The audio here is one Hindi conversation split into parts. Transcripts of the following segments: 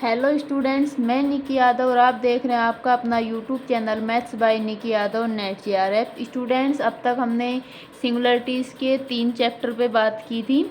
हेलो स्टूडेंट्स, मैं निकी यादव और आप देख रहे हैं आपका अपना YouTube channel maths by Nikki Yadav NET JRF. Students, अब तक हमने सिंगुलरिटीज़ के 3 चैप्टर पे बात की थी,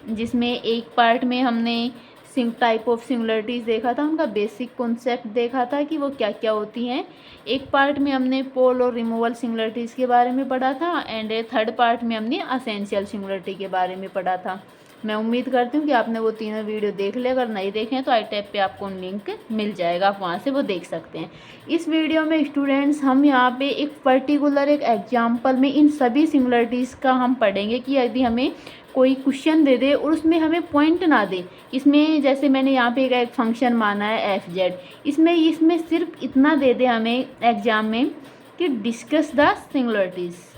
जिसमें एक पार्ट में हमने टाइप ऑफ सिंगुलरिटीज़ देखा था, उनका बेसिक कॉन्सेप्ट देखा था कि वो क्या क्या होती हैं। एक पार्ट में हमने पोल और रिमूवल सिंगुलरिटीज़ के बारे में पढ़ा था एंड थर्ड पार्ट में हमने असेंशियल सिंगुलरिटी के बारे में पढ़ा था। मैं उम्मीद करती हूँ कि आपने वो तीनों वीडियो देख लिया। अगर नहीं देखे हैं तो आई टैब पे आपको लिंक मिल जाएगा, आप वहाँ से वो देख सकते हैं। इस वीडियो में स्टूडेंट्स हम यहाँ पे एक पर्टिकुलर एक एग्जांपल में इन सभी सिंगुलरिटीज़ का हम पढ़ेंगे कि यदि हमें कोई क्वेश्चन दे दे और उसमें हमें पॉइंट ना दे। इसमें जैसे मैंने यहाँ पे एक फंक्शन माना है एफ जेड, इसमें सिर्फ इतना दे दे हमें एग्जाम में कि डिस्कस द सिंगुलरिटीज़,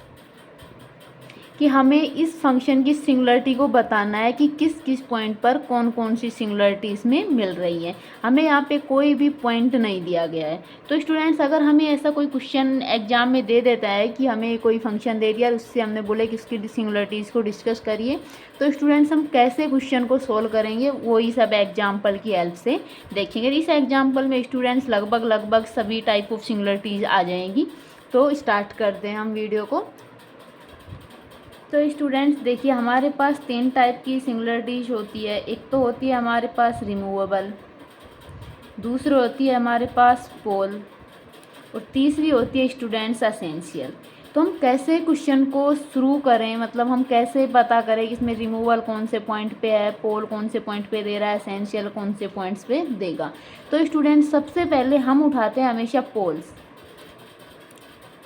कि हमें इस फंक्शन की सिंगुलरिटी को बताना है कि किस किस पॉइंट पर कौन कौन सी सिंगुलरिटी इसमें मिल रही है। हमें यहाँ पे कोई भी पॉइंट नहीं दिया गया है। तो स्टूडेंट्स, अगर हमें ऐसा कोई क्वेश्चन एग्जाम में दे देता है कि हमें कोई फंक्शन दे दिया और उससे हमने बोले कि इसकी सिंगुलरिटीज़ को डिस्कस करिए, तो स्टूडेंट्स हम कैसे क्वेश्चन को सोल्व करेंगे वही सब एग्जाम्पल की हेल्प से देखेंगे। इस एग्जाम्पल में स्टूडेंट्स लगभग सभी टाइप ऑफ सिंगुलरिटीज़ आ जाएंगी। तो स्टार्ट करते हैं हम वीडियो को। तो स्टूडेंट्स देखिए, हमारे पास 3 टाइप की सिंगुलरिटीज होती है। एक तो होती है हमारे पास रिमूवेबल, दूसरी होती है हमारे पास पोल और तीसरी होती है स्टूडेंट्स असेंशियल। तो हम कैसे क्वेश्चन को शुरू करें, मतलब हम कैसे पता करें कि इसमें रिमूवल कौन से पॉइंट पे है, पोल कौन से पॉइंट पे दे रहा है, असेंशियल कौन से पॉइंट्स पे देगा। तो स्टूडेंट्स सबसे पहले हम उठाते हैं हमेशा पोल्स।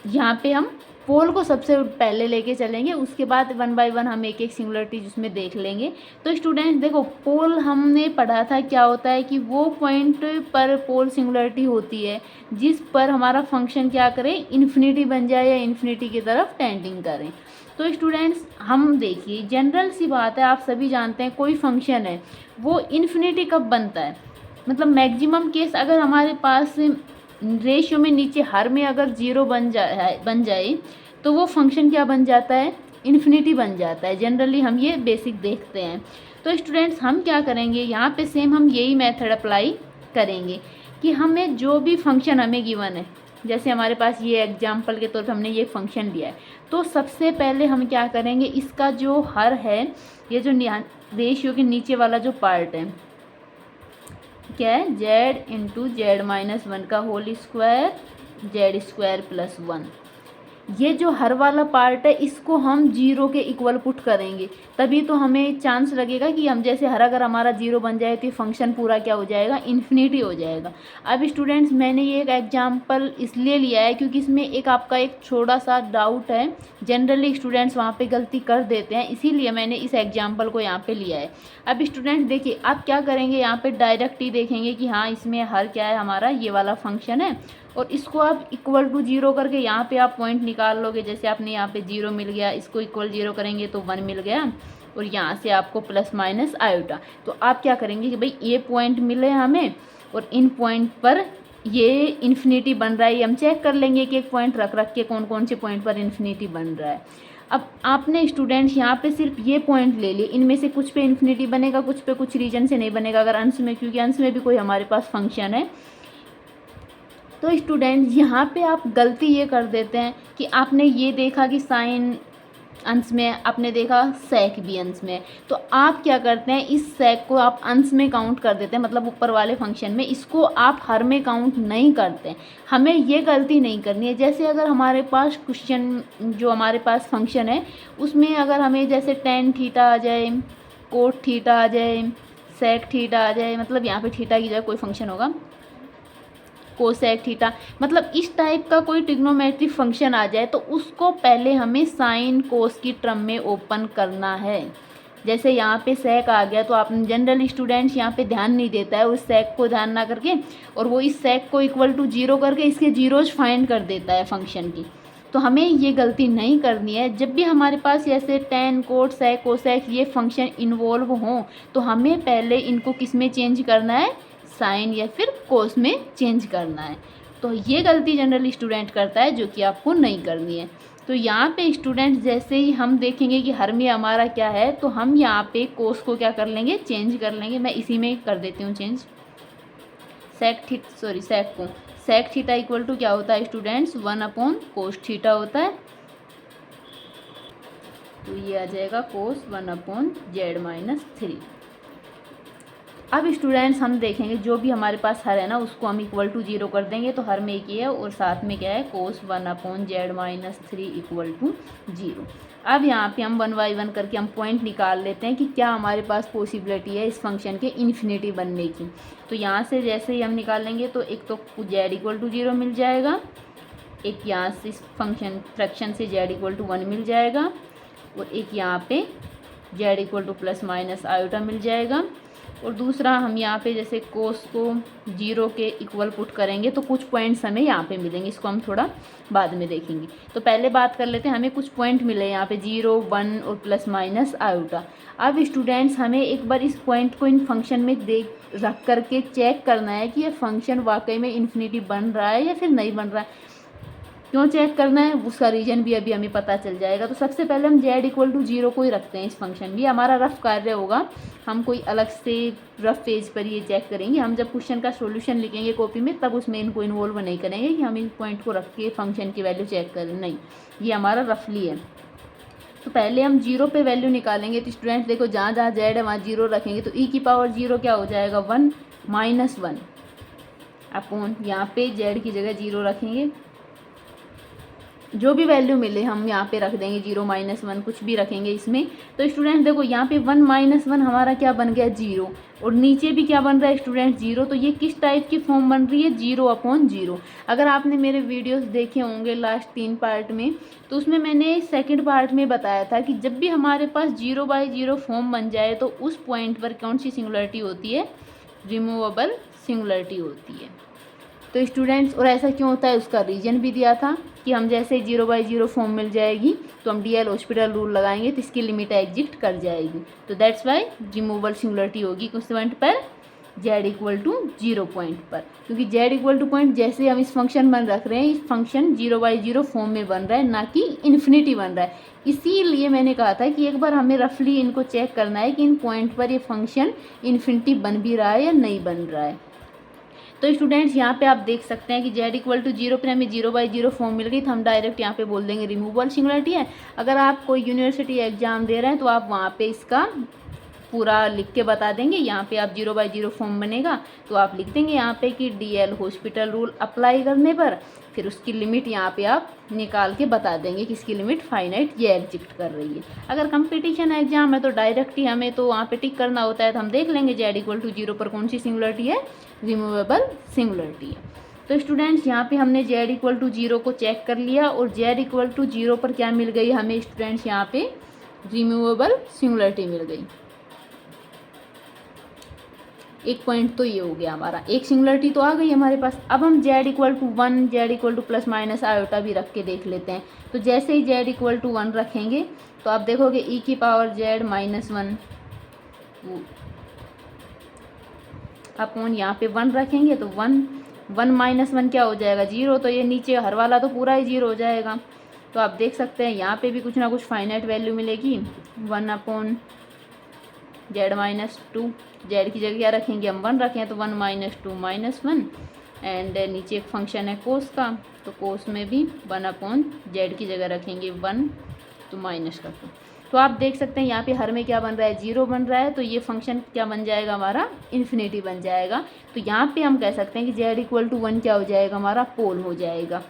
यहाँ पे हम पोल को सबसे पहले लेके चलेंगे, उसके बाद 1 बाय 1 हम एक एक सिंगुलरिटी उसमें देख लेंगे। तो स्टूडेंट्स देखो, पोल हमने पढ़ा था क्या होता है कि वो पॉइंट पर पोल सिंगुलरिटी होती है जिस पर हमारा फंक्शन क्या करे, इन्फिनिटी बन जाए या इन्फिनिटी की तरफ टेंडिंग करें। तो स्टूडेंट्स हम देखिए, जनरल सी बात है, आप सभी जानते हैं कोई फंक्शन है वो इन्फिनिटी कब बनता है, मतलब मैक्सिमम केस अगर हमारे पास रेशियो में नीचे हर में अगर 0 बन जाए तो वो फंक्शन क्या बन जाता है, इन्फिनिटी बन जाता है। जनरली हम ये बेसिक देखते हैं। तो स्टूडेंट्स हम क्या करेंगे, यहाँ पे सेम हम यही मेथड अप्लाई करेंगे कि हमें जो भी फंक्शन हमें गिवन है, जैसे हमारे पास ये एग्जाम्पल के तौर पर हमने ये फंक्शन दिया है, तो सबसे पहले हम क्या करेंगे, इसका जो हर है, ये जो रेशियो के नीचे वाला जो पार्ट है क्या है, z इंटू जेड माइनस 1 का whole square Z square plus 1, ये जो हर वाला पार्ट है इसको हम 0 के इक्वल पुट करेंगे, तभी तो हमें चांस लगेगा कि हम जैसे हर अगर हमारा 0 बन जाए तो ये फंक्शन पूरा क्या हो जाएगा, इन्फिनिटी हो जाएगा। अब स्टूडेंट्स मैंने ये एक एग्जांपल इसलिए लिया है क्योंकि इसमें एक आपका एक छोटा सा डाउट है, जनरली स्टूडेंट्स वहाँ पे गलती कर देते हैं, इसीलिए मैंने इस एग्जाम्पल को यहाँ पे लिया है। अब स्टूडेंट्स देखिए, आप क्या करेंगे, यहाँ पे डायरेक्ट ही देखेंगे कि हाँ इसमें हर क्या है, हमारा ये वाला फंक्शन है, और इसको आप इक्वल टू 0 करके यहाँ पे आप पॉइंट निकाल लोगे। जैसे आपने यहाँ पे 0 मिल गया, इसको इक्वल 0 करेंगे तो 1 मिल गया, और यहाँ से आपको प्लस माइनस आयोटा। तो आप क्या करेंगे कि भाई ये पॉइंट मिले हमें और इन पॉइंट पर ये इन्फिनिटी बन रहा है, ये हम चेक कर लेंगे कि एक पॉइंट रख के कौन कौन से पॉइंट पर इन्फिनिटी बन रहा है। अब आपने स्टूडेंट्स यहाँ पे सिर्फ ये पॉइंट ले लिए, इनमें से कुछ पे इन्फिनिटी बनेगा, कुछ पे कुछ रीजन से नहीं बनेगा, अगर अंश में, क्योंकि अंश में भी कोई हमारे पास फंक्शन है। तो स्टूडेंट यहाँ पे आप गलती ये कर देते हैं कि आपने ये देखा कि साइन अंश में, आपने देखा सेक भी अंश में, तो आप क्या करते हैं, इस सेक को आप अंश में काउंट कर देते हैं, मतलब ऊपर वाले फंक्शन में, इसको आप हर में काउंट नहीं करते। हमें ये गलती नहीं करनी है। जैसे अगर हमारे पास क्वेश्चन जो हमारे पास फंक्शन है उसमें अगर हमें जैसे टेन थीटा आ जाए, कोट थीटा आ जाए, सेक थीटा आ जाए, मतलब यहाँ पे थीटा की जगह कोई फंक्शन होगा, कोसेक थीटा, मतलब इस टाइप का कोई ट्रिग्नोमेट्रिक फंक्शन आ जाए तो उसको पहले हमें साइन कोस की टर्म में ओपन करना है। जैसे यहाँ पे सेक आ गया तो आप जनरल स्टूडेंट्स यहाँ पे ध्यान नहीं देता है, उस सेक को ध्यान ना करके, और वो इस सेक को इक्वल टू 0 करके इसके जीरोज फाइंड कर देता है फंक्शन की। तो हमें ये गलती नहीं करनी है। जब भी हमारे पास ऐसे टेन, कोट, सेक, कोसेक ये फंक्शन इन्वॉल्व हों तो हमें पहले इनको किस में चेंज करना है, साइन या फिर कोस में चेंज करना है। तो ये गलती जनरली स्टूडेंट करता है जो कि आपको नहीं करनी है। तो यहाँ पे स्टूडेंट जैसे ही हम देखेंगे कि हर में हमारा क्या है, तो हम यहाँ पे कोस को क्या कर लेंगे, चेंज कर लेंगे। मैं इसी में कर देती हूँ change. Sec theta equal to क्या होता है स्टूडेंट्स, 1 कोस थीटा होता है। तो ये आ जाएगा कोस 1/z-3। अब स्टूडेंट्स हम देखेंगे जो भी हमारे पास हर है ना उसको हम इक्वल टू 0 कर देंगे, तो हर में एक ही है और साथ में क्या है कोस 1/z-3 इक्वल टू 0। अब यहाँ पे हम 1 बाई 1 करके हम पॉइंट निकाल लेते हैं कि क्या हमारे पास पॉसिबिलिटी है इस फंक्शन के इन्फिनिटी बनने की। तो यहाँ से जैसे ही हम निकालेंगे तो एक तो z इक्वल टू 0 मिल जाएगा, एक यहाँ से इस फंक्शन फ्रैक्शन से z इक्वल टू 1 मिल जाएगा, और एक यहाँ पे z equal to plus minus iota मिल जाएगा। और दूसरा हम यहाँ पे जैसे कोस को 0 के इक्वल पुट करेंगे तो कुछ पॉइंट्स हमें यहाँ पे मिलेंगे, इसको हम थोड़ा बाद में देखेंगे। तो पहले बात कर लेते हैं, हमें कुछ पॉइंट मिले यहाँ पे 0, 1 और प्लस माइनस आयोटा। अब स्टूडेंट्स हमें एक बार इस पॉइंट को इन फंक्शन में रख करके चेक करना है कि ये फंक्शन वाकई में इन्फिनिटी बन रहा है या फिर नहीं बन रहा है। क्यों चेक करना है उसका रीजन भी अभी हमें पता चल जाएगा। तो सबसे पहले हम z इक्वल टू 0 को ही रखते हैं इस फंक्शन भी, हमारा रफ कार्य होगा, हम कोई अलग से रफ पेज पर ये चेक करेंगे। हम जब क्वेश्चन का सॉल्यूशन लिखेंगे कॉपी में तब उसमें इनको इन्वॉल्व नहीं करेंगे कि हम इन पॉइंट को रख के फंक्शन की वैल्यू चेक करें, नहीं, ये हमारा रफली है। तो पहले हम 0 पे वैल्यू निकालेंगे। तो स्टूडेंट्स देखो जहाँ जहाँ z है वहाँ 0 रखेंगे, तो e की पावर 0 क्या हो जाएगा 1 माइनस 1 अपॉन यहाँ पे z की जगह 0 रखेंगे, जो भी वैल्यू मिले हम यहाँ पे रख देंगे, 0 माइनस 1 कुछ भी रखेंगे इसमें। तो स्टूडेंट देखो यहाँ पे 1 माइनस 1 हमारा क्या बन गया 0, और नीचे भी क्या बन रहा है स्टूडेंट 0। तो ये किस टाइप की फॉर्म बन रही है 0/0। अगर आपने मेरे वीडियोस देखे होंगे लास्ट 3 पार्ट में, तो उसमें मैंने सेकंड पार्ट में बताया था कि जब भी हमारे पास 0/0 फॉर्म बन जाए तो उस पॉइंट पर कौन सी सिंगुलरिटी होती है, रिमूवेबल सिंगुलरिटी होती है। तो स्टूडेंट्स और ऐसा क्यों होता है उसका रीजन भी दिया था कि हम जैसे 0/0 फॉर्म मिल जाएगी तो हम DL हॉस्पिटल रूल लगाएंगे तो इसकी लिमिट एग्जिस्ट कर जाएगी। तो दैट्स वाई रिमूवेबल सिंगुलरिटी होगी किस पॉइंट पर, z इक्वल टू 0 पॉइंट पर, क्योंकि z इक्वल टू पॉइंट जैसे हम इस फंक्शन बन रख रहे हैं, इस फंक्शन 0/0 फॉर्म में बन रहा है, ना कि इन्फिनिटी बन रहा है। इसीलिए मैंने कहा था कि एक बार हमें रफली इनको चेक करना है कि इन पॉइंट पर ये फंक्शन इन्फिनिटी बन भी रहा है या नहीं बन रहा है। तो स्टूडेंट्स यहाँ पे आप देख सकते हैं कि z इक्वल टू 0 पर हमें 0/0 फॉर्म मिल गई, तो हम डायरेक्ट यहाँ पे बोल देंगे रिमूवेबल सिंगुलरिटी है। अगर आप कोई यूनिवर्सिटी एग्जाम दे रहे हैं तो आप वहाँ पे इसका पूरा लिख के बता देंगे। यहाँ पे आप 0/0 फॉर्म बनेगा तो आप लिख देंगे यहाँ पे कि DL हॉस्पिटल रूल अप्लाई करने पर, फिर उसकी लिमिट यहाँ पे आप निकाल के बता देंगे कि इसकी लिमिट फाइनाइट ये एग्जिस्ट कर रही है। अगर कंपटीशन एग्जाम है तो डायरेक्ट ही हमें तो वहाँ पे टिक करना होता है, तो हम देख लेंगे z इक्वल टू 0 पर कौन सी सिंगुलरिटी है, रिमूवेबल सिंगुलरिटी है। तो स्टूडेंट्स यहाँ पे हमने z इक्वल टू 0 को चेक कर लिया, और z इक्वल टू 0 पर क्या मिल गई हमें स्टूडेंट्स, यहाँ पे रिमूवेबल सिंगुलरिटी मिल गई। एक पॉइंट तो ये हो गया हमारा, एक सिंगुलरिटी तो आ गई हमारे पास। अब हम z equal to 1, z equal to plus minus iota भी रख के देख लेते हैं। तो जैसे ही z इक्वल टू 1 रखेंगे तो आप देखोगे e की पावर z माइनस 1 अपॉन यहाँ पे 1 रखेंगे तो 1 माइनस 1 क्या हो जाएगा 0। तो ये नीचे हर वाला तो पूरा ही 0 हो जाएगा। तो आप देख सकते हैं यहाँ पे भी कुछ ना कुछ फाइनाइट वैल्यू मिलेगी, 1/z माइनस 2, z की जगह क्या रखेंगे हम 1 रखें तो 1 माइनस 2 माइनस 1, एंड नीचे एक फंक्शन है कोस का, तो कोस में भी 1/z की जगह रखेंगे 1 तो माइनस कर दो। तो आप देख सकते हैं यहाँ पे हर में क्या बन रहा है 0 बन रहा है, तो ये फंक्शन क्या बन जाएगा हमारा इन्फिनिटी बन जाएगा। तो यहाँ पे हम कह सकते हैं कि z इक्वल टू 1 क्या हो जाएगा हमारा पोल हो जाएगा।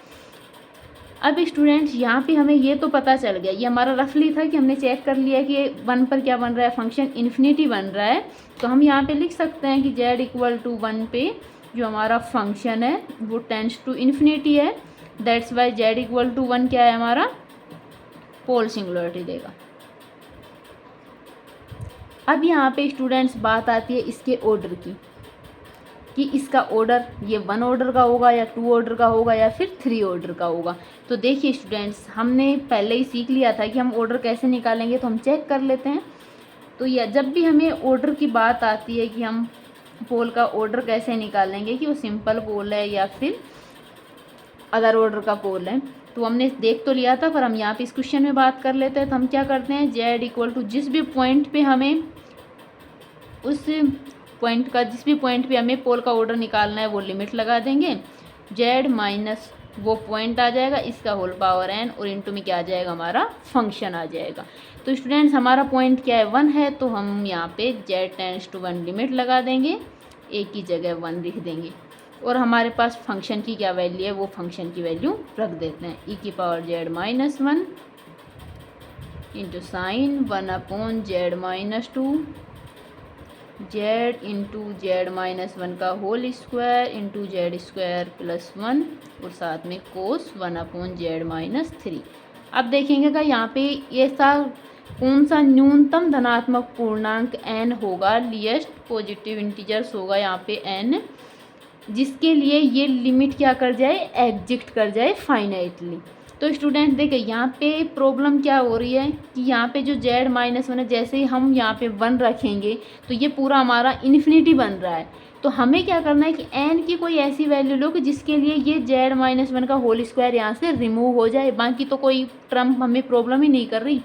अब स्टूडेंट्स यहाँ पे हमें ये तो पता चल गया, ये हमारा रफली था कि हमने चेक कर लिया कि 1 पर क्या बन रहा है फंक्शन इन्फिनिटी बन रहा है। तो हम यहाँ पे लिख सकते हैं कि z इक्वल टू 1 पे जो हमारा फंक्शन है वो टेंड्स टू इन्फिनिटी है, that's why z equal to 1 क्या है हमारा पोल सिंगुलरिटी देगा। अब यहाँ पे स्टूडेंट्स बात आती है इसके ऑर्डर की, कि इसका ऑर्डर ये 1 ऑर्डर का होगा या 2 ऑर्डर का होगा या फिर 3 ऑर्डर का होगा। तो देखिए स्टूडेंट्स हमने पहले ही सीख लिया था कि हम ऑर्डर कैसे निकालेंगे, तो हम चेक कर लेते हैं। तो यह जब भी हमें ऑर्डर की बात आती है कि हम पोल का ऑर्डर कैसे निकालेंगे, कि वो सिंपल पोल है या फिर अदर ऑर्डर का पोल है, तो हमने देख तो लिया था, पर हम यहाँ पे इस क्वेश्चन में बात कर लेते हैं। तो हम क्या करते हैं z इक्वल टू जिस भी पॉइंट पे हमें उस पॉइंट का, जिस भी पॉइंट पे हमें पोल का ऑर्डर निकालना है वो लिमिट लगा देंगे। जेड माइनस वो पॉइंट आ जाएगा, इसका होल पावर n, और इनटू में क्या आ जाएगा, हमारा फंक्शन आ जाएगा। तो स्टूडेंट्स हमारा पॉइंट क्या है, 1 है, तो हम यहाँ पे z टेंड्स टू 1 लिमिट लगा देंगे, एक की जगह 1 लिख देंगे, और हमारे पास फंक्शन की क्या वैल्यू है, वो फंक्शन की वैल्यू रख देते हैं, e की power z minus 1 into sine 1 upon z minus 2 Z into Z minus 1 का whole square into Z square plus 1, और साथ में कोस 1 अपॉन जेड माइनस 3। अब देखेंगे कि यहाँ पे ऐसा कौन सा न्यूनतम धनात्मक पूर्णांक n होगा, लीस्ट पॉजिटिव इंटीजर्स होगा यहाँ पे n, जिसके लिए ये लिमिट क्या कर जाए, एग्जिस्ट कर जाए फाइनाइटली। तो स्टूडेंट देखिए यहाँ पे प्रॉब्लम क्या हो रही है कि यहाँ पे जो z माइनस 1 है, जैसे ही हम यहाँ पे 1 रखेंगे तो ये पूरा हमारा इन्फिनिटी बन रहा है। तो हमें क्या करना है कि n की कोई ऐसी वैल्यू लो कि जिसके लिए ये z माइनस 1 का होल स्क्वायर यहाँ से रिमूव हो जाए, बाकी तो कोई टर्म हमें प्रॉब्लम ही नहीं कर रही।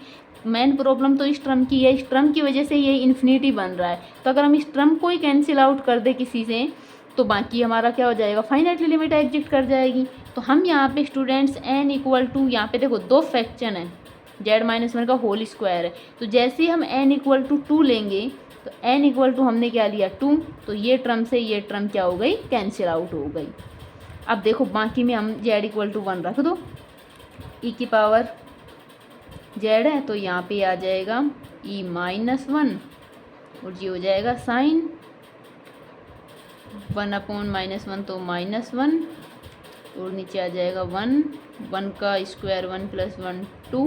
मेन प्रॉब्लम तो इस टर्म की है, इस टर्म की वजह से ये इन्फिनिटी बन रहा है। तो अगर हम इस टर्म को ही कैंसिल आउट कर दे किसी से, तो बाकी हमारा क्या हो जाएगा, फाइनाइटली लिमिट एग्जिस्ट कर जाएगी। तो हम यहाँ पे स्टूडेंट्स n इक्वल टू, यहाँ पे देखो 2 फ्रैक्शन है, z माइनस 1 का होल स्क्वायर है, तो जैसे ही हम n इक्वल टू 2 लेंगे तो n इक्वल टू हमने क्या लिया 2, तो ये टर्म से ये टर्म क्या हो गई, कैंसिल आउट हो गई। अब देखो बाकी में हम z इक्वल टू 1 रख दो, e की पावर z है, तो यहाँ पे आ जाएगा e माइनस 1, और ये हो जाएगा साइन 1 अपॉन माइनस 1, तो माइनस 1, और नीचे आ जाएगा 1 का स्क्वायर 1 प्लस 1 2,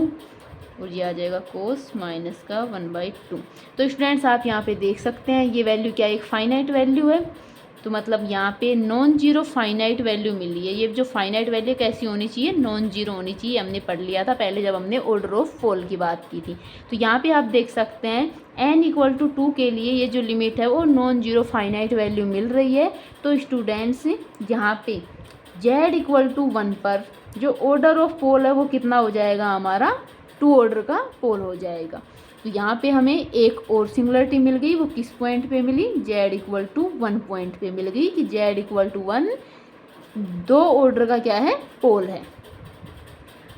और ये आ जाएगा कोस माइनस का 1/2। तो स्टूडेंट्स आप यहाँ पे देख सकते हैं ये वैल्यू क्या, एक फाइनाइट वैल्यू है, तो मतलब यहाँ पे नॉन जीरो फाइनाइट वैल्यू मिली है। ये जो फाइनाइट वैल्यू कैसी होनी चाहिए, नॉन जीरो होनी चाहिए, हमने पढ़ लिया था पहले जब हमने ऑर्डर ऑफ फॉल की बात की थी। तो यहाँ पे आप देख सकते हैं n इक्वल टू 2 के लिए ये जो लिमिट है वो नॉन जीरो फाइनाइट वैल्यू मिल रही है। तो स्टूडेंट्स यहाँ पे z इक्वल टू 1 पर जो ऑर्डर ऑफ पोल है वो कितना हो जाएगा, हमारा 2 ऑर्डर का पोल हो जाएगा। तो यहाँ पे हमें एक और सिंगुलरिटी मिल गई, वो किस पॉइंट पे मिली, z इक्वल टू 1 पॉइंट पे मिल गई कि z इक्वल टू 1 2 ऑर्डर का क्या है, पोल है।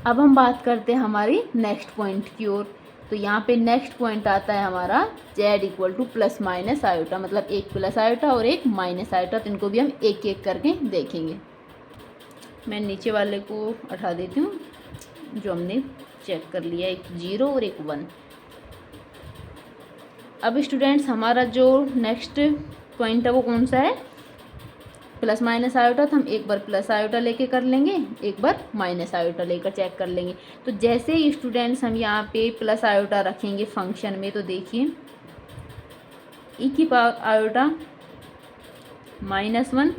अब हम बात करते हैं हमारी नेक्स्ट पॉइंट की ओर। तो यहाँ पे नेक्स्ट पॉइंट आता है हमारा z equal to plus minus iota, मतलब एक प्लस आयोटा और एक माइनस आयोटा, तो इनको भी हम एक एक करके देखेंगे। मैं नीचे वाले को हटा देती हूँ जो हमने चेक कर लिया, एक 0 और एक 1। अब स्टूडेंट्स हमारा जो नेक्स्ट पॉइंट है वो कौन सा है, प्लस माइनस आयोटा, तो हम एक बार प्लस आयोटा लेके कर लेंगे, एक बार माइनस आयोटा लेकर चेक कर लेंगे। तो जैसे ही स्टूडेंट्स हम यहाँ पे प्लस आयोटा रखेंगे फंक्शन में, तो देखिए e की पावर आयोटा माइनस 1,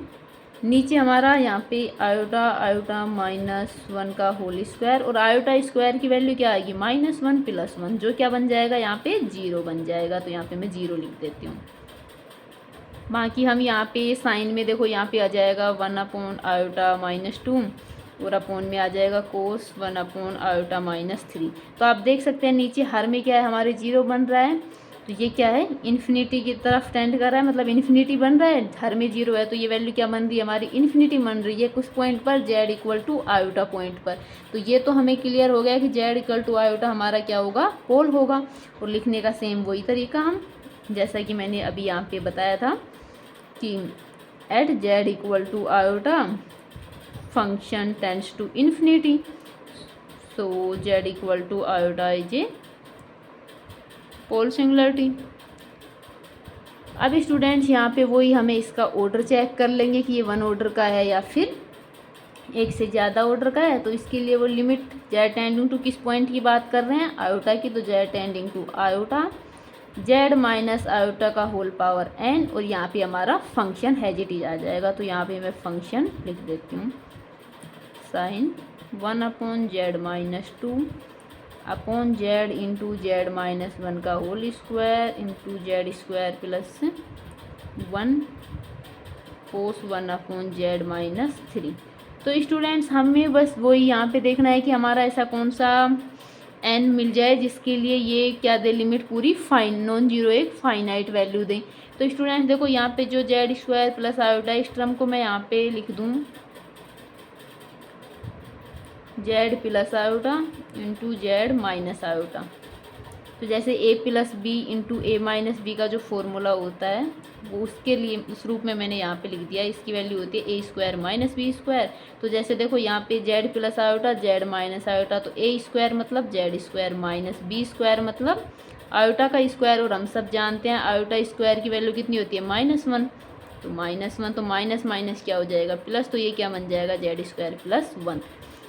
नीचे हमारा यहाँ पे आयोटा आयोटा माइनस 1 का होल स्क्वायर, और आयोटा स्क्वायर की वैल्यू क्या आएगी, माइनस 1 प्लस 1, जो क्या बन जाएगा यहाँ पे 0 बन जाएगा। तो यहाँ पे मैं 0 लिख देती हूँ। बाकी हम यहाँ पे साइन में देखो यहाँ पे आ जाएगा 1 अपॉन आयोटा माइनस 2, और अपॉन में आ जाएगा कोस 1 अपॉन आयोटा माइनस 3। तो आप देख सकते हैं नीचे हर में क्या है, हमारे 0 बन रहा है, तो ये क्या है, इन्फिनिटी की तरफ टेंड कर रहा है, मतलब इन्फिनिटी बन रहा है, हर में 0 है, तो ये वैल्यू क्या बन रही है, हमारी इन्फिनिटी बन रही है कुछ पॉइंट पर, z equal to iota point पर। तो ये तो हमें क्लियर हो गया कि z इक्वल टू आयोटा हमारा क्या होगा, पोल होगा। और लिखने का सेम वही तरीका हम, जैसा कि मैंने अभी यहाँ पे बताया था कि at z equal to iota function tends to infinity, so z equal to iota is a pole singularity. अब स्टूडेंट्स यहाँ पे वही हमें इसका ऑर्डर चेक कर लेंगे कि ये 1 ऑर्डर का है या फिर एक से ज़्यादा ऑर्डर का है। तो इसके लिए वो लिमिट z टेंडिंग टू किस पॉइंट की बात कर रहे हैं, आयोटा की, तो z tending to iota z minus iota का होल पावर n, और यहाँ पे हमारा फंक्शन हैजिटी आ जाएगा। तो यहाँ पे मैं फंक्शन लिख देती हूँ, sine 1 upon z minus 2 upon z into z minus 1 का whole square into z square plus 1 cos 1 upon z minus 3। तो स्टूडेंट्स हमें बस वही यहाँ पे देखना है कि हमारा ऐसा कौन सा n मिल जाए जिसके लिए ये क्या दे, लिमिट पूरी नॉन जीरो एक फाइनाइट वैल्यू दें। तो स्टूडेंट्स देखो यहाँ पे जो जेड स्क्वायर प्लस आयोटा, इस टर्म को मैं यहाँ पे लिख दूँ Z plus iota into Z minus iota. तो जैसे ए प्लस बी इंटू ए माइनस बी का जो फॉर्मूला होता है वो उसके लिए उस रूप में मैंने यहाँ पे लिख दिया। इसकी वैल्यू होती है A square minus B square. तो जैसे देखो यहाँ पे Z plus iota Z minus iota, तो ए स्क्वायर मतलब Z square minus B square मतलब आयोटा का स्क्वायर, और हम सब जानते हैं आयोटा स्क्वायर की वैल्यू कितनी होती है -1। तो -1 तो माइनस माइनस क्या हो जाएगा प्लस, तो ये क्या बन जाएगा जेड स्क्वायर प्लस 1।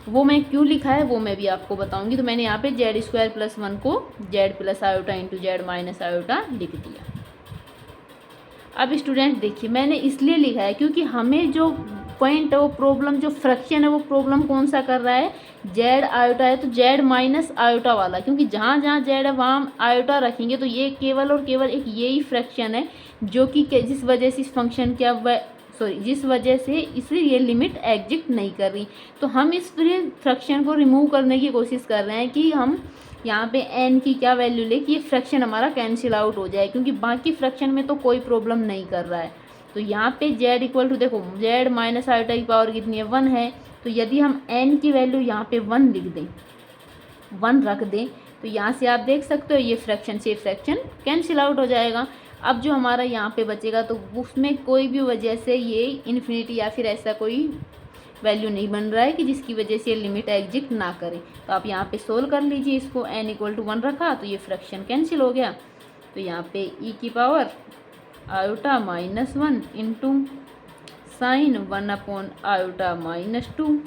वो मैं क्यों लिखा है वो मैं भी आपको बताऊंगी। तो मैंने यहाँ पे जेड स्क्वायर प्लस 1 को Z plus iota into Z minus iota लिख दिया। अब स्टूडेंट देखिए मैंने इसलिए लिखा है क्योंकि हमें जो पॉइंट है वो प्रॉब्लम, जो फ्रैक्शन है वो प्रॉब्लम कौन सा कर रहा है, जेड आयोटा है तो जेड माइनस आयोटा वाला, क्योंकि जहाँ जहाँ जेड है वहाँ आयोटा रखेंगे। तो ये केवल और केवल एक यही फ्रैक्शन है जो कि जिस वजह से इस फंक्शन क्या जिस वजह से इसलिए ये लिमिट एग्जिस्ट नहीं कर रही। तो हम इस फ्रैक्शन को रिमूव करने की कोशिश कर रहे हैं कि हम यहाँ पे n की क्या वैल्यू ले कि ये फ्रैक्शन हमारा कैंसिल आउट हो जाए, क्योंकि बाकी फ्रैक्शन में तो कोई प्रॉब्लम नहीं कर रहा है। तो यहाँ पे z इक्वल टू देखो z माइनस आयोटा की पावर कितनी है 1 है। तो यदि हम n की वैल्यू यहाँ पे 1 लिख दें, 1 रख दें, तो यहाँ से आप देख सकते हो ये फ्रैक्शन से फ्रैक्शन कैंसिल आउट हो जाएगा। अब जो हमारा यहाँ पे बचेगा तो उसमें कोई भी वजह से ये इन्फिनिटी या फिर ऐसा कोई वैल्यू नहीं बन रहा है कि जिसकी वजह से लिमिट एग्जिस्ट ना करे। तो आप यहाँ पे सोल्व कर लीजिए इसको, n इक्वल टू 1 रखा तो ये फ्रैक्शन कैंसिल हो गया। तो यहाँ पे e की power iota -1 into sine 1 upon iota -2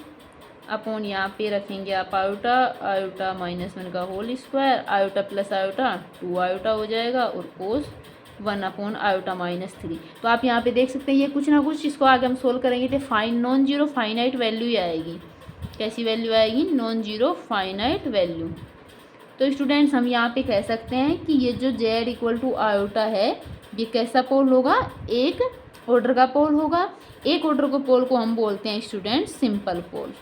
upon यहाँ पे रखेंगे आप आयोटा -1 का whole square, iota plus iota 2 iota हो जाएगा और कोस 1 अपॉन आयोटा -3। तो आप यहाँ पे देख सकते हैं ये कुछ ना कुछ इसको आगे हम सोल्व करेंगे तो नॉन जीरो फाइनाइट वैल्यू ही आएगी। कैसी वैल्यू आएगी, नॉन जीरो फाइनाइट वैल्यू। तो स्टूडेंट्स हम यहाँ पे कह सकते हैं कि ये जो z इक्वल टू आयोटा है ये कैसा पोल होगा, एक ऑर्डर का पोल होगा। एक ऑर्डर को पोल को हम बोलते हैं स्टूडेंट्स सिंपल पोल।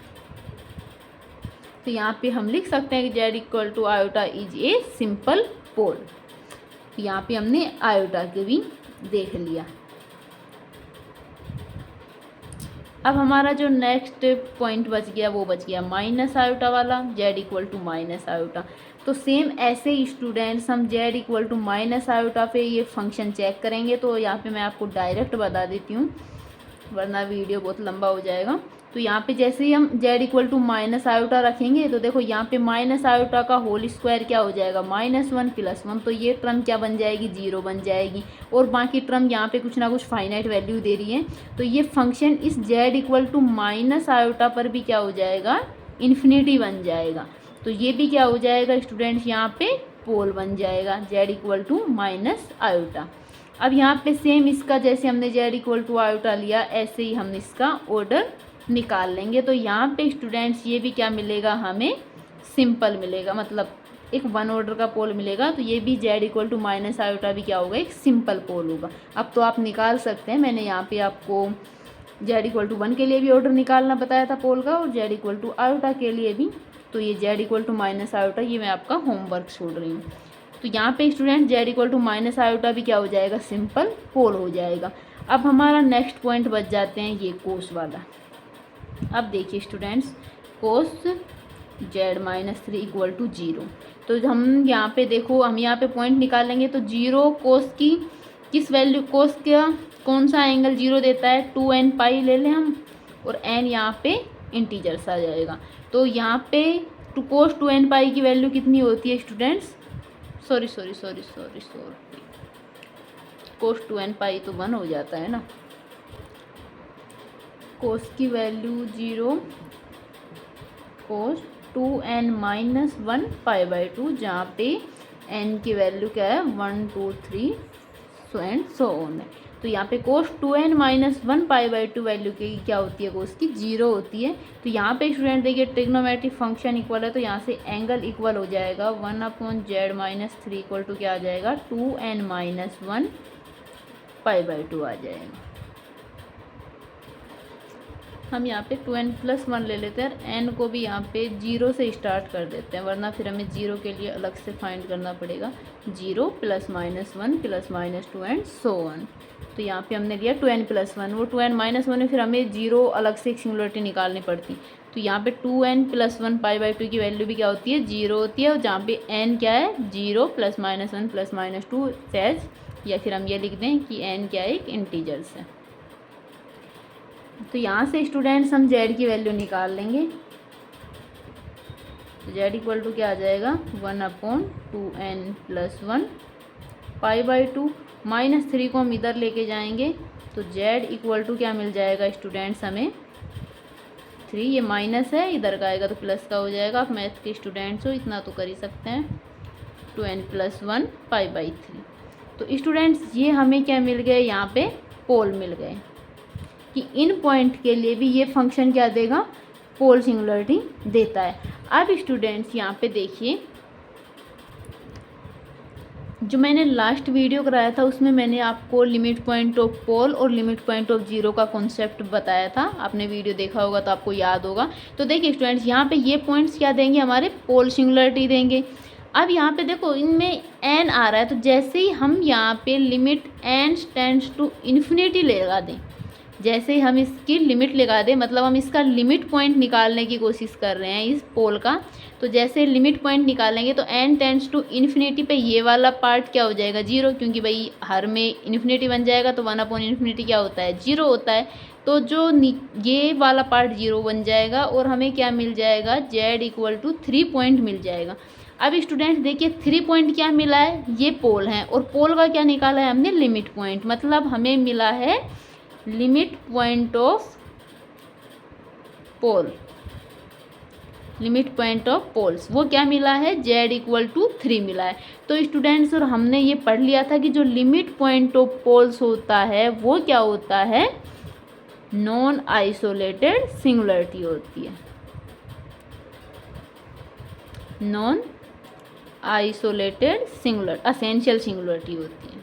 तो यहाँ पे हम लिख सकते हैं कि z equal to iota is a simple pole. यहाँ पे हमने आयोटा के भी देख लिया। अब हमारा जो नेक्स्ट पॉइंट बच गया वो बच गया माइनस आयोटा वाला, z equal to minus iota. तो सेम ऐसे ही स्टूडेंट्स हम z equal to minus iota पे ये फंक्शन चेक करेंगे। तो यहाँ पे मैं आपको डायरेक्ट बता देती हूँ वरना वीडियो बहुत लंबा हो जाएगा। तो यहाँ पे जैसे ही हम z equal to minus iota रखेंगे तो देखो यहाँ पे माइनस आयोटा का होल स्क्वायर क्या हो जाएगा, -1 प्लस 1। तो ये टर्म क्या बन जाएगी, 0 बन जाएगी। और बाकी टर्म यहाँ पे कुछ ना कुछ फाइनाइट वैल्यू दे रही है। तो ये फंक्शन इस z equal to minus iota पर भी क्या हो जाएगा, इन्फिनिटी बन जाएगा। तो ये भी क्या हो जाएगा स्टूडेंट्स, यहाँ पे पोल बन जाएगा z equal to minus iota. अब यहाँ पे सेम इसका जैसे हमने z इक्वल टू आयोटा लिया ऐसे ही हम इसका ऑर्डर निकाल लेंगे। तो यहाँ पे स्टूडेंट्स ये भी क्या मिलेगा, हमें सिंपल मिलेगा, मतलब एक 1 ऑर्डर का पोल मिलेगा। तो ये भी z equal to minus iota भी क्या होगा, एक सिंपल पोल होगा। अब तो आप निकाल सकते हैं, मैंने यहाँ पे आपको z इक्वल टू 1 के लिए भी ऑर्डर निकालना बताया था पोल का और z इक्वल टू आयोटा के लिए भी। तो ये z equal to minus iota ये मैं आपका होमवर्क छोड़ रही हूँ। तो यहाँ पे student z equal to minus iota भी क्या हो जाएगा, सिंपल पोल हो जाएगा। अब हमारा नेक्स्ट पॉइंट बच जाते हैं ये कोस वाला। अब देखिए students cos z-3 equal to 0। तो हम यहाँ पे देखो हम यहाँ पे पॉइंट निकालेंगे तो 0 कोस की किस वैल्यू, कोस का कौन सा एंगल 0 देता है, 2n पाई ले लें हम और n यहाँ पे इंटीजर्स आ जाएगा। तो यहाँ पे कोस 2n पाई की वैल्यू कितनी होती है स्टूडेंट्स, सॉरी कोस 2n पाई तो 1 हो जाता है ना। कोस की वैल्यू 0 कोस 2n माइनस 1 पाई/2 जहाँ पे n की वैल्यू क्या है 1 2 3 सो एंड सो ऑन है। तो यहाँ पे कोस 2n माइनस 1 पाई/2 वैल्यू की क्या होती है, कोस की 0 होती है। तो यहाँ पे स्टूडेंट देखिए ट्रिग्नोमेट्रिक फंक्शन इक्वल है तो यहाँ से एंगल इक्वल हो जाएगा 1/z-3 इक्वल टू क्या आ जाएगा 2n माइनस 1 पाई/2 आ जाएगा। हम यहाँ पे 2n+1 ले लेते हैं और n को भी यहाँ पे 0 से स्टार्ट कर देते हैं, वरना फिर हमें 0 के लिए अलग से फाइंड करना पड़ेगा। 0 +-1 +-2 एंड सो ऑन। तो यहाँ पे हमने लिया 2n+1, वो 2n-1 में फिर हमें 0 अलग से एक सिंगुलरिटी निकालनी पड़ती। तो यहाँ पे 2n+1 π/2 की वैल्यू भी क्या होती है, 0 होती है, और जहाँ पे n क्या है, 0 +-1 +-2 सैज, या फिर हम ये लिख दें कि n क्या है, एक इंटीजर्स है। तो यहाँ से स्टूडेंट्स हम z की वैल्यू निकाल लेंगे। तो z इक्वल टू क्या आ जाएगा, 1/2n+1 π/2, -3 को हम इधर लेके जाएंगे तो z इक्वल टू क्या मिल जाएगा स्टूडेंट्स हमें 3, ये माइनस है, इधर का आएगा तो प्लस का हो जाएगा। आप मैथ के स्टूडेंट्स हो, इतना तो कर ही सकते हैं। 2n+1 π/3। तो स्टूडेंट्स ये हमें क्या मिल गए, यहाँ पे पोल मिल गए कि इन पॉइंट के लिए भी ये फंक्शन क्या देगा, पोल सिंगुलरिटी देता है। अब स्टूडेंट्स यहाँ पे देखिए, जो मैंने लास्ट वीडियो कराया था उसमें मैंने आपको लिमिट पॉइंट ऑफ पोल और लिमिट पॉइंट ऑफ जीरो का कॉन्सेप्ट बताया था। आपने वीडियो देखा होगा तो आपको याद होगा। तो देखिए स्टूडेंट्स, यहाँ पे ये पॉइंट्स क्या देंगे, हमारे पोल सिंगुलरिटी देंगे। अब यहाँ पे देखो इनमें n आ रहा है, तो जैसे ही हम यहाँ पे limit n tends to infinity लगा दें, जैसे ही हम इसकी लिमिट लगा दें, मतलब हम इसका लिमिट पॉइंट निकालने की कोशिश कर रहे हैं इस पोल का, तो जैसे लिमिट पॉइंट निकालेंगे तो n टेंड्स टू इन्फिनिटी पे ये वाला पार्ट क्या हो जाएगा, 0, क्योंकि भाई हर में इन्फिनिटी बन जाएगा तो 1/∞ क्या होता है, 0 होता है। तो जो ये वाला पार्ट 0 बन जाएगा और हमें क्या मिल जाएगा, z इक्वल टू 3 पॉइंट मिल जाएगा। अब स्टूडेंट्स देखिए 3 पॉइंट क्या मिला है, ये पोल है, और पोल का क्या निकाला है हमने, लिमिट पॉइंट, मतलब हमें मिला है limit point of pole, limit point of poles, वो क्या मिला है, z इक्वल टू 3 मिला है। तो स्टूडेंट्स, और हमने ये पढ़ लिया था कि जो लिमिट पॉइंट ऑफ पोल्स होता है वो क्या होता है, नॉन आइसोलेटेड सिंगुलरिटी होती है, non isolated singular essential singularity होती है।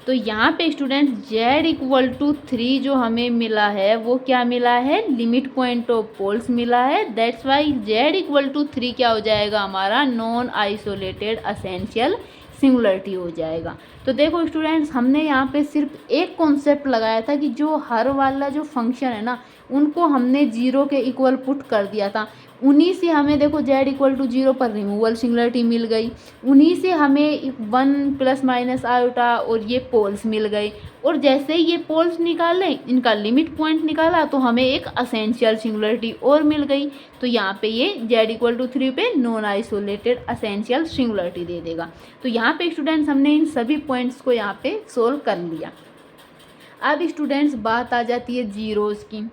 तो यहाँ पे स्टूडेंट्स z इक्वल टू 3 जो हमें मिला है वो क्या मिला है, लिमिट पॉइंट ऑफ पोल्स मिला है। That's why z equal to 3 क्या हो जाएगा, हमारा नॉन आइसोलेटेड एसेंशियल सिंगुलरिटी हो जाएगा। तो देखो स्टूडेंट्स, हमने यहाँ पे सिर्फ एक कॉन्सेप्ट लगाया था कि जो हर वाला जो फंक्शन है ना, उनको हमने 0 के इक्वल पुट कर दिया था। उन्हीं से हमें देखो z इक्वल टू 0 पर रिमूवल सिंगुलरिटी मिल गई, उन्हीं से हमें 1 ± आयोटा और ये पोल्स मिल गए, और जैसे ही ये पोल्स निकाले, इनका लिमिट पॉइंट निकाला, तो हमें एक एसेंशियल सिंगुलरिटी और मिल गई। तो यहाँ पे ये z इक्वल टू 3 पे नॉन आइसोलेटेड एसेंशियल सिंगुलरिटी दे देगा। तो यहाँ पे स्टूडेंट्स हमने इन सभी पॉइंट्स को यहाँ पे सोल्व कर लिया। अब स्टूडेंट्स बात आ जाती है जीरोज़ की,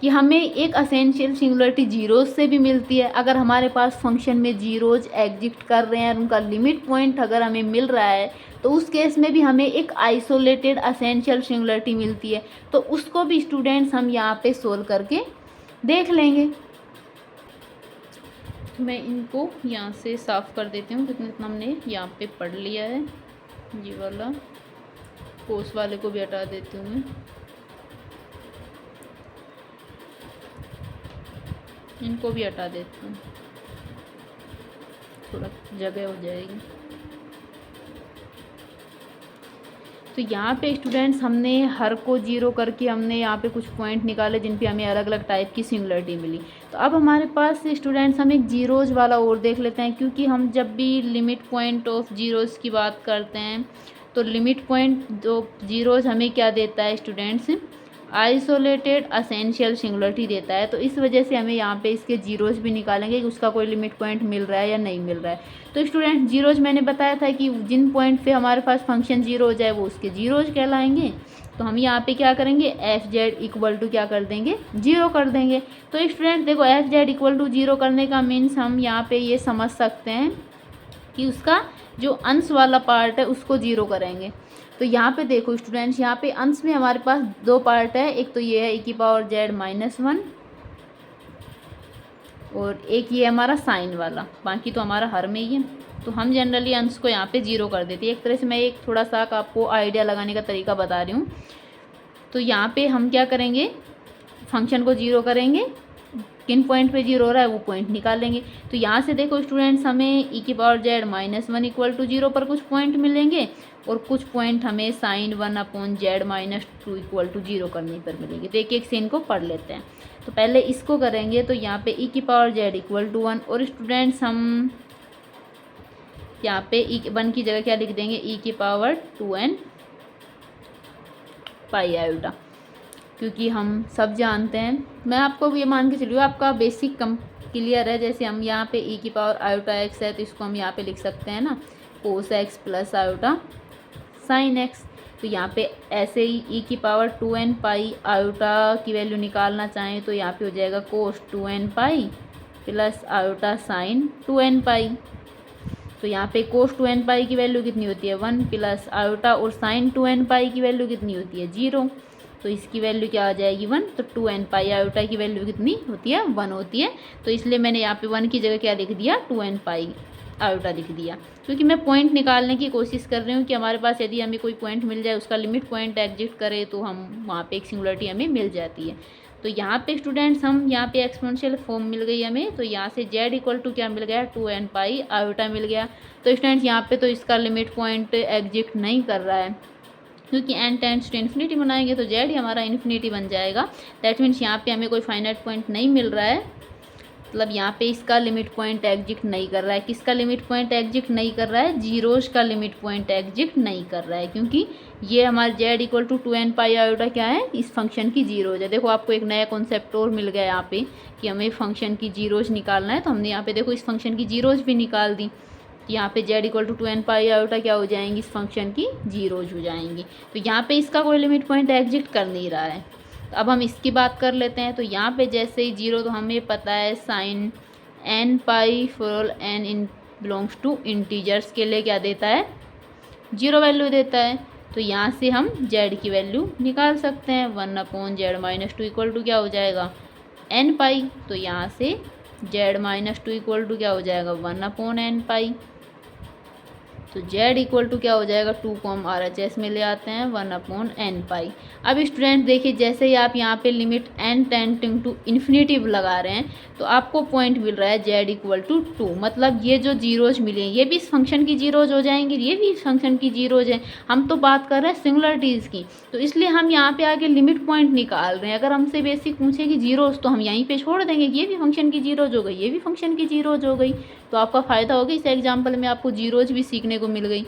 कि हमें एक एसेंशियल सिंगुलरिटी जीरोज़ से भी मिलती है। अगर हमारे पास फंक्शन में जीरोज़ एग्जिस्ट कर रहे हैं और उनका लिमिट पॉइंट अगर हमें मिल रहा है, तो उस केस में भी हमें एक आइसोलेटेड एसेंशियल सिंगुलरिटी मिलती है। तो उसको भी स्टूडेंट्स हम यहाँ पे सोल्व करके देख लेंगे। मैं इनको यहाँ से साफ़ कर देती हूँ, जितना इतना हमने यहाँ पे पढ़ लिया है। ये वाला कोस वाले को भी हटा देती हूँ मैं, इनको भी हटा देती हूँ, थोड़ा जगह हो जाएगी। तो यहाँ पे स्टूडेंट्स हमने हर को 0 करके हमने यहाँ पे कुछ पॉइंट निकाले जिन पे हमें अलग अलग टाइप की सिंगुलरिटी मिली। तो अब हमारे पास स्टूडेंट्स हम एक जीरोज़ वाला और देख लेते हैं, क्योंकि हम जब भी लिमिट पॉइंट ऑफ जीरोज़ की बात करते हैं तो लिमिट पॉइंट जो जीरोज़ हमें क्या देता है स्टूडेंट्स, आइसोलेटेड एसेंशियल सिंगुलरिटी देता है। तो इस वजह से हमें यहाँ पे इसके जीरोज़ भी निकालेंगे कि उसका कोई लिमिट पॉइंट मिल रहा है या नहीं मिल रहा है। तो स्टूडेंट जीरोज़ मैंने बताया था कि जिन पॉइंट पे हमारे पास फंक्शन 0 हो जाए वो उसके जीरोज़ कहलाएंगे। तो हम यहाँ पे क्या करेंगे, एफ जेड इक्वल टू क्या कर देंगे, 0 कर देंगे। तो स्टूडेंट देखो एफ जेड इक्वल टू 0 करने का मीन्स हम यहाँ पे ये समझ सकते हैं कि उसका जो अंश वाला पार्ट है उसको 0 करेंगे। तो यहाँ पे देखो स्टूडेंट्स, यहाँ पे अंश में हमारे पास 2 पार्ट है, एक तो ये है e⁻z−1 और एक ये हमारा साइन वाला, बाकी तो हमारा हर में ही है। तो हम जनरली अंश को यहाँ पे 0 कर देते हैं। एक तरह से मैं एक थोड़ा सा आपको आइडिया लगाने का तरीका बता रही हूँ। तो यहाँ पे हम क्या करेंगे, फंक्शन को जीरो करेंगे, किन पॉइंट पे जीरो हो रहा है वो पॉइंट निकालेंगे। तो यहाँ से देखो स्टूडेंट्स, हमें e की power z minus one equal to zero पर कुछ पॉइंट मिलेंगे और कुछ पॉइंट हमें sine one upon Z minus two equal to zero करने पर मिलेंगे। तो एक एक से इनको पढ़ लेते हैं। तो पहले इसको करेंगे, तो यहाँ पे e की power z equal to one, और स्टूडेंट्स हम यहाँ पे वन की जगह क्या लिख देंगे, e की पावर 2n पाई आयोटा, क्योंकि हम सब जानते हैं, मैं आपको ये मान के चलिए आपका बेसिक कम क्लियर है। जैसे हम यहाँ पे e की पावर आयोटा x है, तो इसको हम यहाँ पे लिख सकते हैं ना, कोस x plus iota sine x। तो यहाँ पे ऐसे ही e की पावर 2n पाई आयोटा की वैल्यू निकालना चाहें तो यहाँ पे हो जाएगा कोस 2n pi plus iota sine 2n पाई। तो यहाँ पे कोस 2n पाई की वैल्यू कितनी होती है 1 प्लस आयोटा, और साइन 2n पाई की वैल्यू कितनी होती है 0। तो इसकी वैल्यू क्या आ जाएगी 1। तो 2n पाई आयोटा की वैल्यू कितनी होती है 1 होती है। तो इसलिए मैंने यहाँ पे 1 की जगह क्या लिख दिया 2n पाई आयोटा लिख दिया, क्योंकि मैं पॉइंट निकालने की कोशिश कर रही हूँ कि हमारे पास यदि हमें कोई पॉइंट मिल जाए, उसका लिमिट पॉइंट एग्जिस्ट करे तो हम वहाँ पे एक सिंगुलरिटी हमें मिल जाती है। तो यहाँ पे स्टूडेंट्स हम यहाँ पे एक्सपोनेंशियल फॉर्म मिल गई हमें, तो यहाँ से z इक्वल टू क्या मिल गया 2n पाई आयोटा मिल गया। तो स्टूडेंट्स यहाँ पे तो इसका लिमिट पॉइंट एग्जिस्ट नहीं कर रहा है, क्योंकि n टेंड्स टू इन्फिनिटी बनाएंगे तो z ही हमारा इन्फिनिटी बन जाएगा। दैट मीन्स यहाँ पे हमें कोई फाइनाइट पॉइंट नहीं मिल रहा है, मतलब यहाँ पे इसका लिमिट पॉइंट एग्जिस्ट नहीं कर रहा है। किसका लिमिट पॉइंट एग्जिस्ट नहीं कर रहा है, जीरोज का लिमिट पॉइंट एग्जिस्ट नहीं कर रहा है, क्योंकि ये हमारे z equal to 2n pi iota क्या है, इस फंक्शन की जीरोज है। देखो आपको एक नया कॉन्सेप्ट और मिल गया यहाँ पे कि हमें फंक्शन की जीरोज निकालना है। तो हमने यहाँ पे देखो इस फंक्शन की जीरोज भी निकाल दी। यहाँ पे z equal to 2n pi iota क्या हो जाएंगी, इस फंक्शन की जीरोज हो जाएंगी। तो यहाँ पे इसका कोई लिमिट पॉइंट एग्जिस्ट कर नहीं रहा है। तो अब हम इसकी बात कर लेते हैं। तो यहाँ पे जैसे ही जीरो, तो हमें पता है sine n pi for n in belongs to integers के लिए क्या देता है, जीरो वैल्यू देता है। तो यहाँ से हम z की वैल्यू निकाल सकते हैं, 1 upon Z minus two equal to क्या हो जाएगा n पाई। तो यहाँ से z minus two equal to क्या हो जाएगा 1 अपॉन n पाई। तो z इक्वल टू क्या हो जाएगा 2 को हम RHS में ले आते हैं 1 अपॉन n पाई। अब स्टूडेंट देखिए, जैसे ही आप यहाँ पे limit n tending to infinity लगा रहे हैं तो आपको पॉइंट मिल रहा है z इक्वल टू 2। मतलब ये जो जीरोज मिले हैं ये भी इस फंक्शन की जीरोज हो जाएंगी, ये भी इस फंक्शन की जीरोज है। हम तो बात कर रहे हैं सिंगुलरिटीज़ की, तो इसलिए हम यहाँ पे आगे लिमिट पॉइंट निकाल रहे हैं। अगर हमसे बेसिक पूछे कि जीरोज, तो हम यहीं पे छोड़ देंगे कि ये भी फंक्शन की जीरोज हो गई, ये भी फंक्शन की जीरोज हो गई। तो आपका फ़ायदा होगा, इस एग्जाम्पल में आपको जीरोज भी सीखने को मिल गई।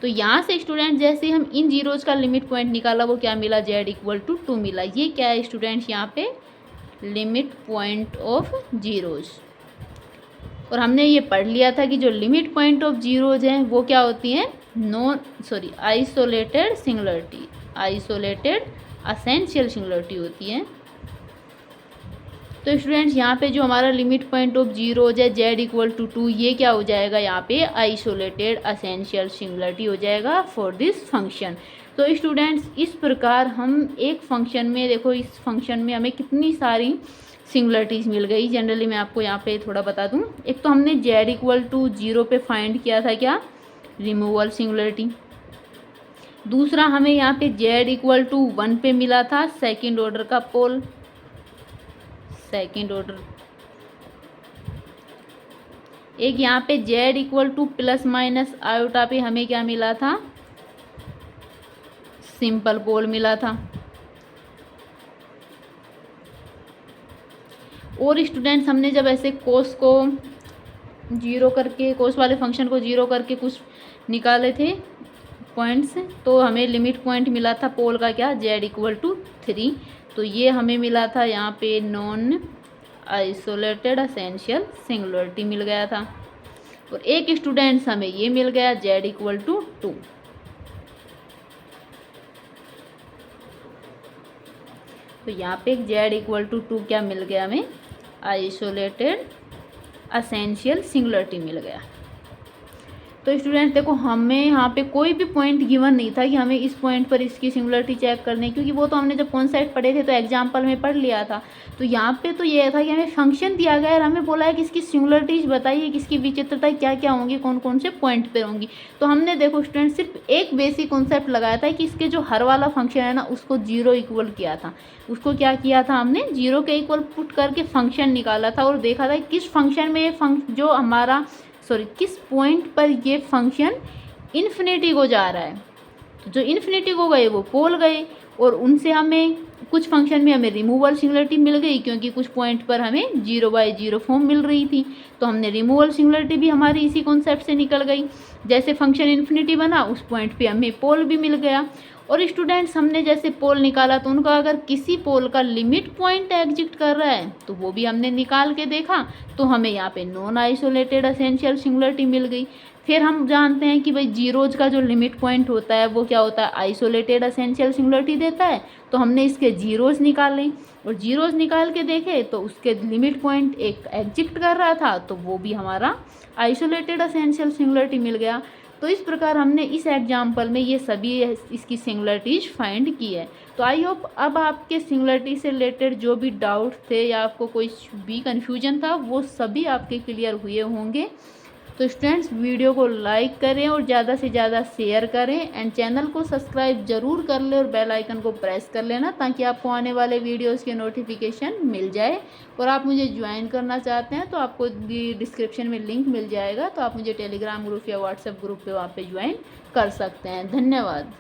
तो यहाँ से स्टूडेंट जैसे हम इन जीरोज का लिमिट पॉइंट निकाला, वो क्या मिला z इक्वल टू 2 मिला। ये क्या है स्टूडेंट्स, यहाँ पे लिमिट पॉइंट ऑफ जीरोज। और हमने ये पढ़ लिया था कि जो लिमिट पॉइंट ऑफ जीरोज हैं वो क्या होती हैं, isolated singularity, isolated essential singularity होती है। तो स्टूडेंट्स यहाँ पे जो हमारा लिमिट पॉइंट ऑफ जीरोज है z इक्वल टू 2, ये क्या हो जाएगा यहाँ पे आइसोलेटेड एसेंशियल सिंगुलरिटी हो जाएगा फॉर दिस फंक्शन। तो स्टूडेंट्स इस प्रकार हम एक फंक्शन में, देखो इस फंक्शन में हमें कितनी सारी सिंगुलरिटीज़ मिल गई। जनरली मैं आपको यहाँ पे थोड़ा बता दूँ, एक तो हमने z इक्वल टू 0 पे फाइंड किया था क्या, रिमूवल सिंगुलरिटी। दूसरा हमें यहाँ पे z इक्वल टू 1 पे मिला था सेकेंड ऑर्डर का पोल, सेकेंड ऑर्डर। एक यहाँ पे z equal to plus minus iota पे हमें क्या मिला था, सिंपल पोल मिला था। और स्टूडेंट्स हमने जब ऐसे कोस को जीरो करके, कोस वाले फंक्शन को जीरो करके कुछ निकाले थे पॉइंट्स, तो हमें लिमिट पॉइंट मिला था पोल का क्या, z इक्वल टू 3। तो ये हमें मिला था यहाँ पे नॉन आइसोलेटेड एसेंशियल सिंगुलरिटी मिल गया था। और एक स्टूडेंट्स हमें ये मिल गया z इक्वल टू 2। तो यहाँ पे z इक्वल टू 2 क्या मिल गया हमें, आइसोलेटेड एसेंशियल सिंगुलरिटी मिल गया। तो स्टूडेंट देखो हमें यहाँ पे कोई भी पॉइंट गिवन नहीं था कि हमें इस पॉइंट पर इसकी सिंगुलरिटी चेक करनी है, क्योंकि वो तो हमने जब कॉन्सेप्ट पढ़े थे तो एग्जाम्पल में पढ़ लिया था। तो यहाँ पे तो ये था कि हमें फंक्शन दिया गया है और हमें बोला है कि इसकी सिंगुलरिटीज बताइए कि इसकी विचित्रता क्या क्या होंगी, कौन कौन से पॉइंट पर होंगी। तो हमने देखो स्टूडेंट सिर्फ एक बेसिक कॉन्सेप्ट लगाया था कि इसके जो हर वाला फंक्शन है ना उसको 0 इक्वल किया था। उसको क्या किया था हमने 0 के इक्वल पुट करके फंक्शन निकाला था और देखा था किस फंक्शन में ये जो हमारा किस पॉइंट पर ये फंक्शन इन्फिनिटी को जा रहा है। तो जो इन्फिनिटी को गए वो पोल गए और उनसे हमें कुछ फंक्शन में हमें रिमूवल सिंगुलरिटी मिल गई, क्योंकि कुछ पॉइंट पर हमें 0/0 फॉर्म मिल रही थी। तो हमने रिमूवल सिंगुलरिटी भी हमारी इसी कॉन्सेप्ट से निकल गई। जैसे फंक्शन इन्फिनिटी बना उस पॉइंट पे हमें पोल भी मिल गया। और स्टूडेंट्स हमने जैसे पोल निकाला तो उनका अगर किसी पोल का लिमिट पॉइंट एग्जिस्ट कर रहा है तो वो भी हमने निकाल के देखा, तो हमें यहाँ पे नॉन आइसोलेटेड एसेंशियल सिंगुलरिटी मिल गई। फिर हम जानते हैं कि भाई जीरोज का जो लिमिट पॉइंट होता है वो क्या होता है, आइसोलेटेड एसेंशियल सिंगुलरिटी देता है। तो हमने इसके जीरोज निकाले और जीरोज निकाल के देखे तो उसके लिमिट पॉइंट एक एग्जिस्ट कर रहा था, तो वो भी हमारा आइसोलेटेड एसेंशियल सिंगुलरिटी मिल गया। तो इस प्रकार हमने इस एग्जाम्पल में ये सभी इसकी सिंगुलरिटीज फाइंड की है। तो आई होप अब आपके सिंगुलरिटी से रिलेटेड जो भी डाउट थे या आपको कोई भी कन्फ्यूजन था वो सभी आपके क्लियर हुए होंगे। तो स्टूडेंट्स वीडियो को लाइक करें और ज़्यादा से ज़्यादा शेयर करें एंड चैनल को सब्सक्राइब ज़रूर कर लें और बेल आइकन को प्रेस कर लेना ताकि आपको आने वाले वीडियोस के नोटिफिकेशन मिल जाए। और आप मुझे ज्वाइन करना चाहते हैं तो आपको डिस्क्रिप्शन में लिंक मिल जाएगा, तो आप मुझे टेलीग्राम ग्रुप या व्हाट्सएप ग्रुप पे वहाँ पे ज्वाइन कर सकते हैं। धन्यवाद।